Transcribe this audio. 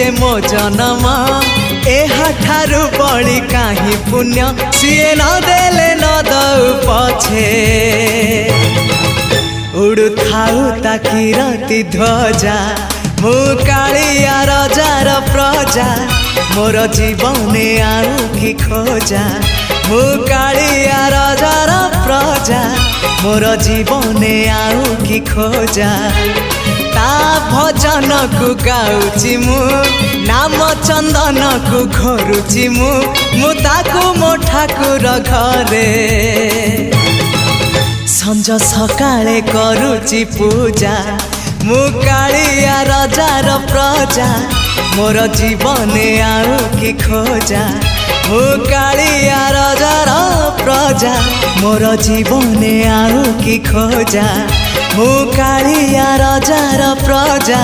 जे मो जन्म एहाठारु बड़ी काहि पुण्य सीए न देले न दउ पछे उड़ु थाउ ताकि रति ध्वजा मु कालिया रजार प्रजा मोर जीवने आउ कि खोजा मु कालिया रजार प्रजा मोर जीवने आउ कि खोजा ता भजन को गाउची मु नाम चंदन को घरुची मु ताकू मो ठाकुर घरे संज सकाळे करूची पूजा मु कालिया रजार प्रजा मोर जीवने आउ कि खोजा मु कालिया रजार प्रजा मोर जीवने आउ कि खोजा मु कालिया रजार प्रजा